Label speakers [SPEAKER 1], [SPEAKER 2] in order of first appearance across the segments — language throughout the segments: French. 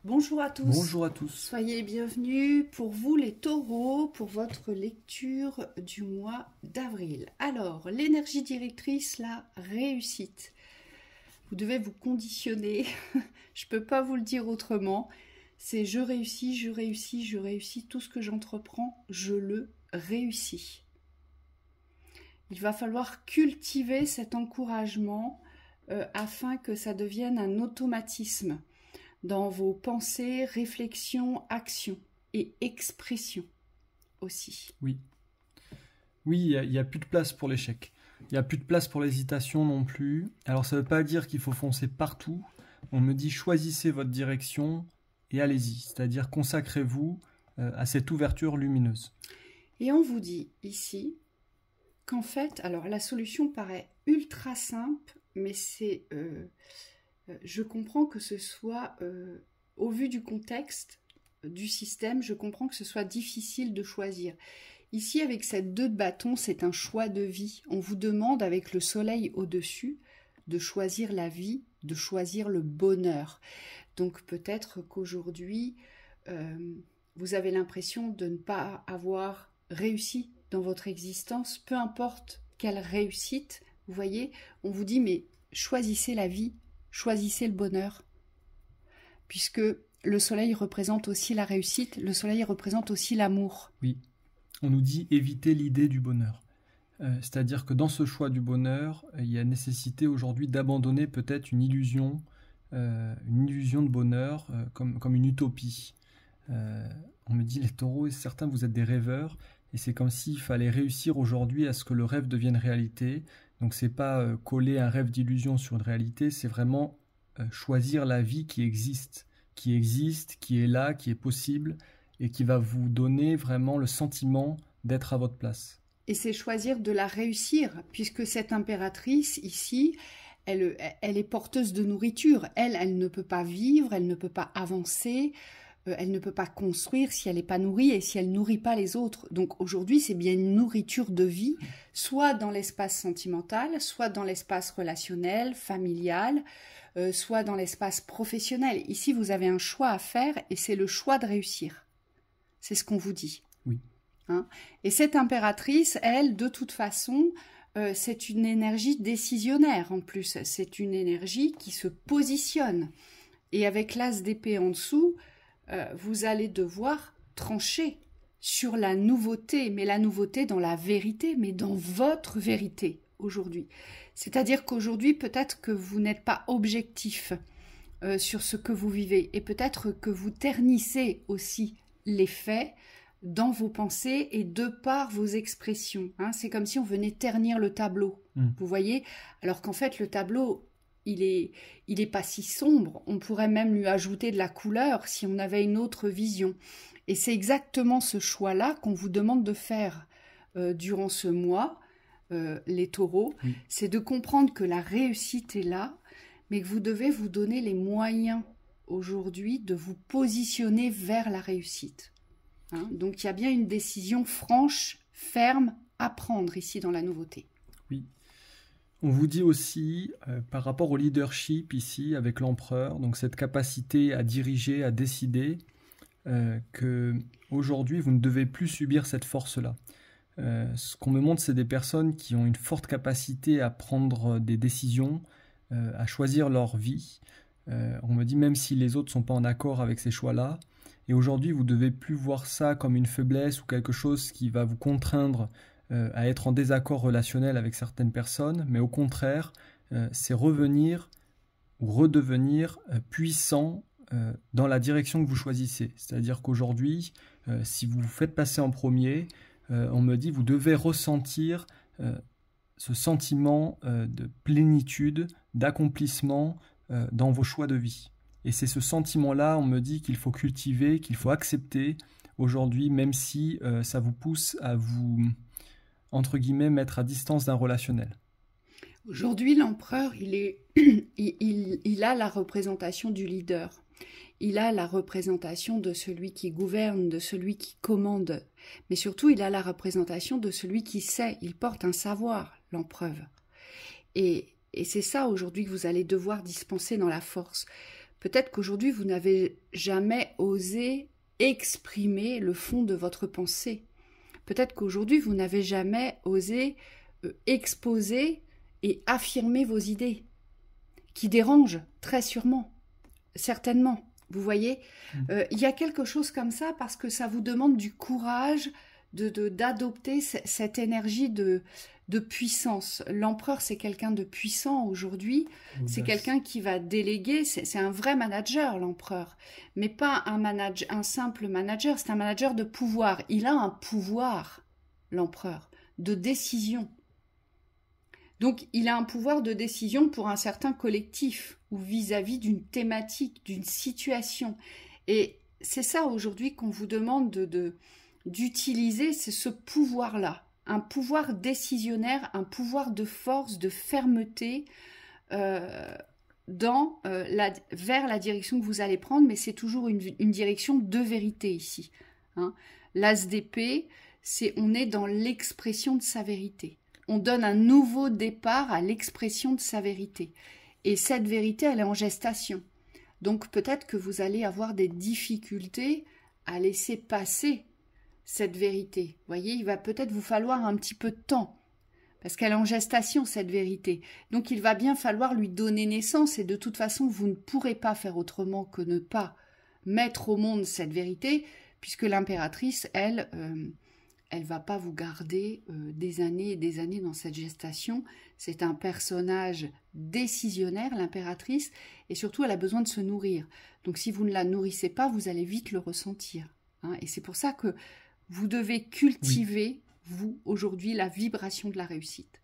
[SPEAKER 1] Bonjour à tous,
[SPEAKER 2] Bonjour à tous.
[SPEAKER 1] soyez les bienvenus pour vous les taureaux, pour votre lecture du mois d'avril. Alors, l'énergie directrice, la réussite. Vous devez vous conditionner, je ne peux pas vous le dire autrement, c'est je réussis, je réussis, je réussis, tout ce que j'entreprends, je le réussis. Il va falloir cultiver cet encouragement afin que ça devienne un automatisme dans vos pensées, réflexions, actions et expressions aussi.
[SPEAKER 2] Oui, oui, il y a plus de place pour l'échec. Il n'y a plus de place pour l'hésitation non plus. Alors ça ne veut pas dire qu'il faut foncer partout. On me dit choisissez votre direction et allez-y. C'est-à-dire consacrez-vous à cette ouverture lumineuse.
[SPEAKER 1] Et on vous dit ici qu'en fait, alors la solution paraît ultra simple, mais je comprends que ce soit, au vu du contexte, du système, je comprends que ce soit difficile de choisir. Ici, avec cette 2 de bâton, c'est un choix de vie. On vous demande, avec le soleil au-dessus, de choisir la vie, de choisir le bonheur. Donc peut-être qu'aujourd'hui, vous avez l'impression de ne pas avoir réussi dans votre existence, peu importe quelle réussite. Vous voyez, on vous dit, mais choisissez la vie, choisissez le bonheur. Puisque le soleil représente aussi la réussite, le soleil représente aussi l'amour.
[SPEAKER 2] Oui, on nous dit éviter l'idée du bonheur. C'est-à-dire que dans ce choix du bonheur, il y a nécessité aujourd'hui d'abandonner peut-être une illusion de bonheur comme une utopie. On me dit les taureaux, et certains vous êtes des rêveurs, et c'est comme s'il fallait réussir aujourd'hui à ce que le rêve devienne réalité. Donc c'est pas coller un rêve d'illusion sur une réalité, c'est vraiment choisir la vie qui existe, qui est là, qui est possible, et qui va vous donner vraiment le sentiment d'être à votre place.
[SPEAKER 1] Et c'est choisir de la réussir, puisque cette impératrice ici, elle est porteuse de nourriture. Elle ne peut pas vivre, elle ne peut pas avancer, elle ne peut pas construire si elle n'est pas nourrie et si elle nourrit pas les autres. Donc aujourd'hui, c'est bien une nourriture de vie, soit dans l'espace sentimental, soit dans l'espace relationnel, familial, soit dans l'espace professionnel. Ici, vous avez un choix à faire et c'est le choix de réussir. C'est ce qu'on vous dit.
[SPEAKER 2] Oui.
[SPEAKER 1] Hein. Et cette impératrice, elle, de toute façon, c'est une énergie décisionnaire en plus. C'est une énergie qui se positionne. Et avec l'as d'épée en dessous, vous allez devoir trancher sur la nouveauté, mais la nouveauté dans la vérité, mais dans votre vérité aujourd'hui. C'est-à-dire qu'aujourd'hui, peut-être que vous n'êtes pas objectif sur ce que vous vivez et peut-être que vous ternissez aussi les faits dans vos pensées et de par vos expressions. Hein. C'est comme si on venait ternir le tableau, vous voyez, alors qu'en fait le tableau, il est pas si sombre, on pourrait même lui ajouter de la couleur si on avait une autre vision. Et c'est exactement ce choix-là qu'on vous demande de faire durant ce mois, les taureaux, c'est de comprendre que la réussite est là, mais que vous devez vous donner les moyens aujourd'hui de vous positionner vers la réussite. Hein, donc il y a bien une décision franche, ferme à prendre ici dans la nouveauté.
[SPEAKER 2] Oui. On vous dit aussi, par rapport au leadership ici, avec l'empereur, donc cette capacité à diriger, à décider, que aujourd'hui vous ne devez plus subir cette force-là. Ce qu'on me montre, c'est des personnes qui ont une forte capacité à prendre des décisions, à choisir leur vie. On me dit même si les autres ne sont pas en accord avec ces choix-là. Et aujourd'hui, vous ne devez plus voir ça comme une faiblesse ou quelque chose qui va vous contraindre à être en désaccord relationnel avec certaines personnes, mais au contraire, c'est revenir ou redevenir puissant dans la direction que vous choisissez. C'est-à-dire qu'aujourd'hui, si vous vous faites passer en premier, on me dit vous devez ressentir ce sentiment de plénitude, d'accomplissement dans vos choix de vie. Et c'est ce sentiment-là, on me dit qu'il faut cultiver, qu'il faut accepter aujourd'hui, même si ça vous pousse à vous, entre guillemets, mettre à distance d'un relationnel.
[SPEAKER 1] Aujourd'hui, l'empereur, il a la représentation du leader. Il a la représentation de celui qui gouverne, de celui qui commande. Mais surtout, il a la représentation de celui qui sait. Il porte un savoir, l'empereur. Et c'est ça aujourd'hui que vous allez devoir dispenser dans la force. Peut-être qu'aujourd'hui, vous n'avez jamais osé exprimer le fond de votre pensée. Peut-être qu'aujourd'hui, vous n'avez jamais osé exposer et affirmer vos idées, qui dérangent très sûrement, certainement. Vous voyez, il y a quelque chose comme ça parce que ça vous demande du courage d'adopter cette énergie de puissance. L'empereur, c'est quelqu'un de puissant aujourd'hui. C'est quelqu'un qui va déléguer. C'est un vrai manager, l'empereur. Mais pas un simple manager. C'est un manager de pouvoir. Il a un pouvoir, l'empereur, de décision. Donc, il a un pouvoir de décision pour un certain collectif ou vis-à-vis d'une thématique, d'une situation. Et c'est ça aujourd'hui qu'on vous demande d'utiliser, c'est ce pouvoir-là. Un pouvoir décisionnaire, un pouvoir de force, de fermeté vers la direction que vous allez prendre, mais c'est toujours une direction de vérité ici. Hein. L'as d'épée, on est dans l'expression de sa vérité. On donne un nouveau départ à l'expression de sa vérité. Et cette vérité, elle est en gestation. Donc peut-être que vous allez avoir des difficultés à laisser passer cette vérité. Vous voyez, il va peut-être vous falloir un petit peu de temps, parce qu'elle est en gestation, cette vérité. Donc il va bien falloir lui donner naissance, et de toute façon, vous ne pourrez pas faire autrement que ne pas mettre au monde cette vérité, puisque l'impératrice, elle va pas vous garder des années et des années dans cette gestation. C'est un personnage décisionnaire, l'impératrice, et surtout, elle a besoin de se nourrir. Donc si vous ne la nourrissez pas, vous allez vite le ressentir. Hein, et c'est pour ça que vous devez cultiver, vous, aujourd'hui, la vibration de la réussite.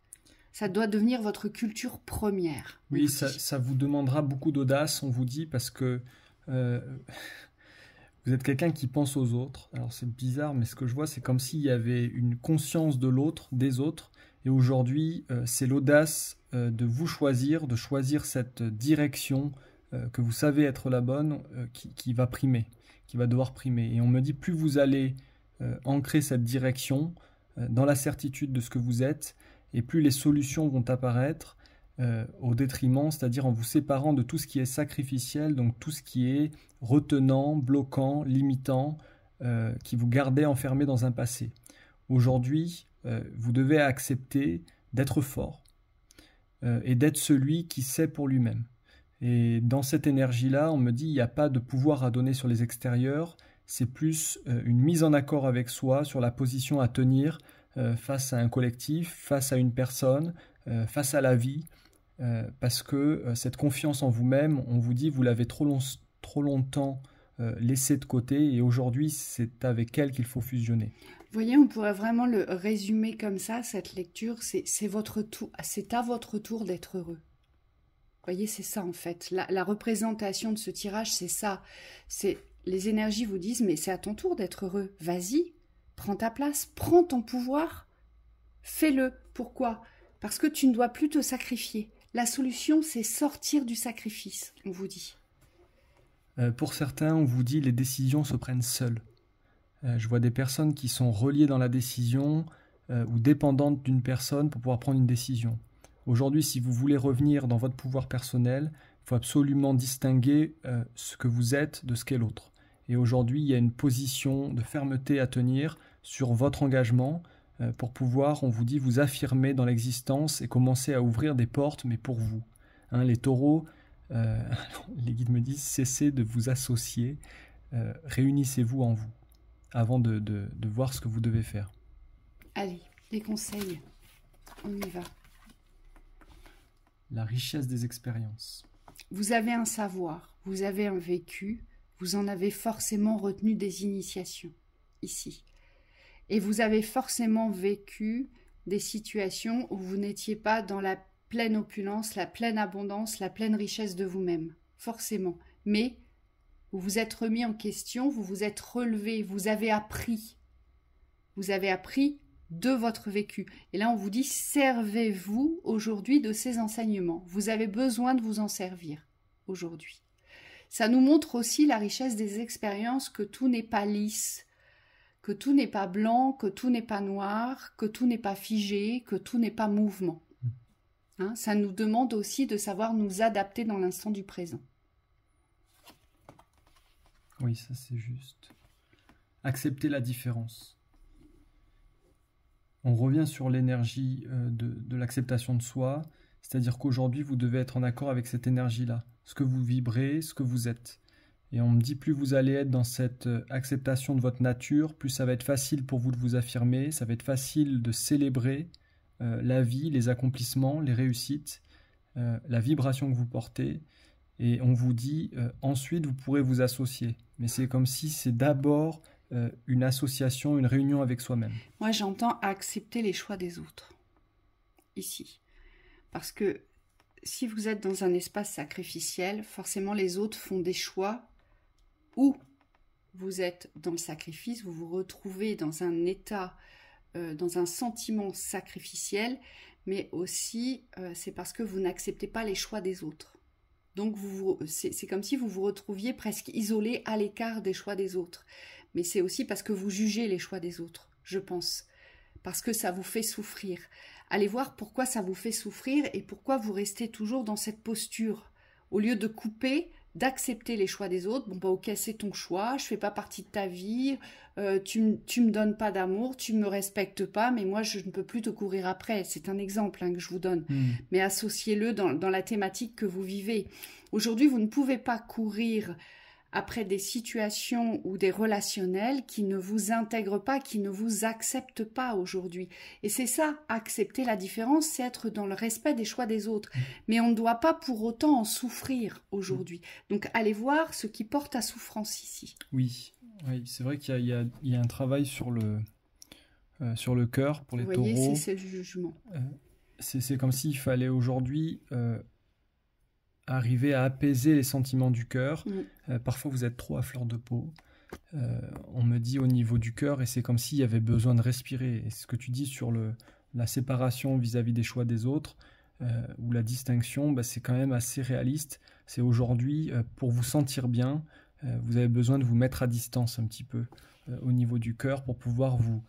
[SPEAKER 1] Ça doit devenir votre culture première.
[SPEAKER 2] Oui, ça vous demandera beaucoup d'audace, on vous dit, parce que vous êtes quelqu'un qui pense aux autres. Alors c'est bizarre, mais ce que je vois, c'est comme s'il y avait une conscience de l'autre, des autres. Et aujourd'hui, c'est l'audace de vous choisir, de choisir cette direction que vous savez être la bonne, qui va primer, qui va devoir primer. Et on me dit, plus vous allez ancrer cette direction dans la certitude de ce que vous êtes, et plus les solutions vont apparaître au détriment, c'est-à-dire en vous séparant de tout ce qui est sacrificiel, donc tout ce qui est retenant, bloquant, limitant, qui vous gardait enfermé dans un passé. Aujourd'hui, vous devez accepter d'être fort et d'être celui qui sait pour lui-même. Et dans cette énergie-là, on me dit, il n'y a pas de pouvoir à donner sur les extérieurs, c'est plus une mise en accord avec soi sur la position à tenir face à un collectif, face à une personne, face à la vie, parce que cette confiance en vous-même, on vous dit, vous l'avez trop longtemps laissée de côté, et aujourd'hui, c'est avec elle qu'il faut fusionner.
[SPEAKER 1] Vous voyez, on pourrait vraiment le résumer comme ça, cette lecture, c'est à votre tour d'être heureux. Vous voyez, c'est ça en fait. La représentation de ce tirage, c'est ça. Les énergies vous disent, mais c'est à ton tour d'être heureux. Vas-y, prends ta place, prends ton pouvoir, fais-le. Pourquoi ? Parce que tu ne dois plus te sacrifier. La solution, c'est sortir du sacrifice, on vous dit.
[SPEAKER 2] Pour certains, on vous dit, les décisions se prennent seules. Je vois des personnes qui sont reliées dans la décision ou dépendantes d'une personne pour pouvoir prendre une décision. Aujourd'hui, si vous voulez revenir dans votre pouvoir personnel, il faut absolument distinguer ce que vous êtes de ce qu'est l'autre. Et aujourd'hui, il y a une position de fermeté à tenir sur votre engagement pour pouvoir, on vous dit, vous affirmer dans l'existence et commencer à ouvrir des portes, mais pour vous. Hein, les taureaux, les guides me disent, cessez de vous associer, réunissez-vous en vous, avant de voir ce que vous devez faire.
[SPEAKER 1] Allez, les conseils, on y va.
[SPEAKER 2] La richesse des expériences.
[SPEAKER 1] Vous avez un savoir, vous avez un vécu, vous en avez forcément retenu des initiations, ici. Et vous avez forcément vécu des situations où vous n'étiez pas dans la pleine opulence, la pleine abondance, la pleine richesse de vous-même, forcément. Mais vous vous êtes remis en question, vous vous êtes relevé, vous avez appris. Vous avez appris de votre vécu. Et là, on vous dit, servez-vous aujourd'hui de ces enseignements. Vous avez besoin de vous en servir aujourd'hui. Ça nous montre aussi la richesse des expériences, que tout n'est pas lisse, que tout n'est pas blanc, que tout n'est pas noir, que tout n'est pas figé, que tout n'est pas mouvement. Hein, ça nous demande aussi de savoir nous adapter dans l'instant du présent.
[SPEAKER 2] Oui, ça c'est juste. Accepter la différence. On revient sur l'énergie de l'acceptation de soi, c'est-à-dire qu'aujourd'hui, vous devez être en accord avec cette énergie-là, ce que vous vibrez, ce que vous êtes. Et on me dit, plus vous allez être dans cette acceptation de votre nature, plus ça va être facile pour vous de vous affirmer, ça va être facile de célébrer la vie, les accomplissements, les réussites, la vibration que vous portez. Et on vous dit, ensuite, vous pourrez vous associer. Mais c'est comme si c'est d'abord une association, une réunion avec soi-même.
[SPEAKER 1] Moi, j'entends accepter les choix des autres, ici. Parce que si vous êtes dans un espace sacrificiel, forcément les autres font des choix où vous êtes dans le sacrifice, vous vous retrouvez dans un état, dans un sentiment sacrificiel, mais aussi c'est parce que vous n'acceptez pas les choix des autres. Donc c'est comme si vous vous retrouviez presque isolé à l'écart des choix des autres. Mais c'est aussi parce que vous jugez les choix des autres, je pense. Parce que ça vous fait souffrir. Allez voir pourquoi ça vous fait souffrir et pourquoi vous restez toujours dans cette posture. Au lieu de couper, d'accepter les choix des autres. Bon, bah ok, c'est ton choix, je fais pas partie de ta vie, tu me donnes pas d'amour, tu me respectes pas, mais moi je ne peux plus te courir après. C'est un exemple que je vous donne. Mais associez-le dans la thématique que vous vivez. Aujourd'hui, vous ne pouvez pas courir après des situations ou des relationnels qui ne vous intègrent pas, qui ne vous acceptent pas aujourd'hui. Et c'est ça, accepter la différence, c'est être dans le respect des choix des autres. Mais on ne doit pas pour autant en souffrir aujourd'hui. Donc allez voir ce qui porte à souffrance ici.
[SPEAKER 2] Oui, c'est vrai qu'il y a un travail sur le cœur pour les taureaux.
[SPEAKER 1] Vous voyez, c'est ce jugement.
[SPEAKER 2] C'est comme s'il fallait aujourd'hui arriver à apaiser les sentiments du cœur. Parfois, vous êtes trop à fleur de peau. On me dit au niveau du cœur, et c'est comme s'il y avait besoin de respirer. Et ce que tu dis sur la séparation vis-à-vis des choix des autres, ou la distinction, c'est quand même assez réaliste. C'est aujourd'hui, pour vous sentir bien, vous avez besoin de vous mettre à distance un petit peu au niveau du cœur pour pouvoir vous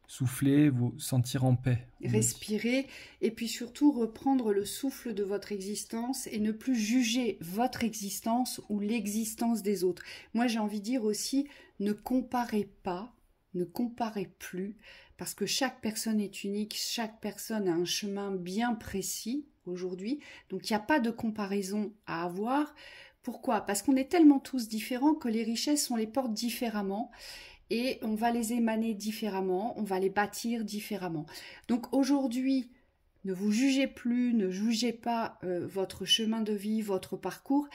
[SPEAKER 2] souffler, vous sentir en paix.
[SPEAKER 1] Respirer et puis surtout reprendre le souffle de votre existence et ne plus juger votre existence ou l'existence des autres. Moi, j'ai envie de dire aussi, ne comparez pas, ne comparez plus, parce que chaque personne est unique, chaque personne a un chemin bien précis aujourd'hui, donc il n'y a pas de comparaison à avoir. Pourquoi ? Parce qu'on est tellement tous différents que les richesses, on les porte différemment. Et on va les émaner différemment, on va les bâtir différemment. Donc aujourd'hui, ne vous jugez plus, ne jugez pas votre chemin de vie, votre parcours.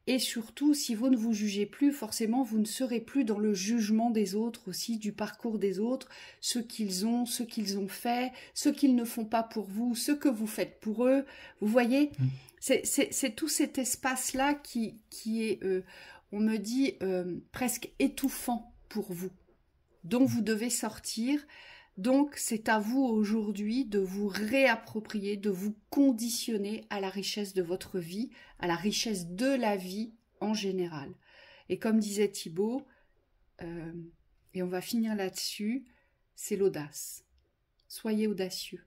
[SPEAKER 1] Et surtout, si vous ne vous jugez plus, forcément, vous ne serez plus dans le jugement des autres aussi, du parcours des autres, ce qu'ils ont fait, ce qu'ils ne font pas pour vous, ce que vous faites pour eux. Vous voyez, c'est tout cet espace-là qui est, on me dit, presque étouffant pour vous, dont vous devez sortir. Donc, c'est à vous aujourd'hui de vous réapproprier, de vous conditionner à la richesse de votre vie, à la richesse de la vie en général. Et comme disait Thibaut, et on va finir là-dessus, c'est l'audace. Soyez audacieux.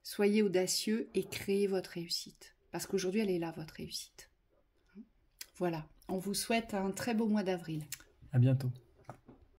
[SPEAKER 1] Soyez audacieux et créez votre réussite. Parce qu'aujourd'hui, elle est là, votre réussite. Voilà. On vous souhaite un très beau mois d'avril.
[SPEAKER 2] À bientôt.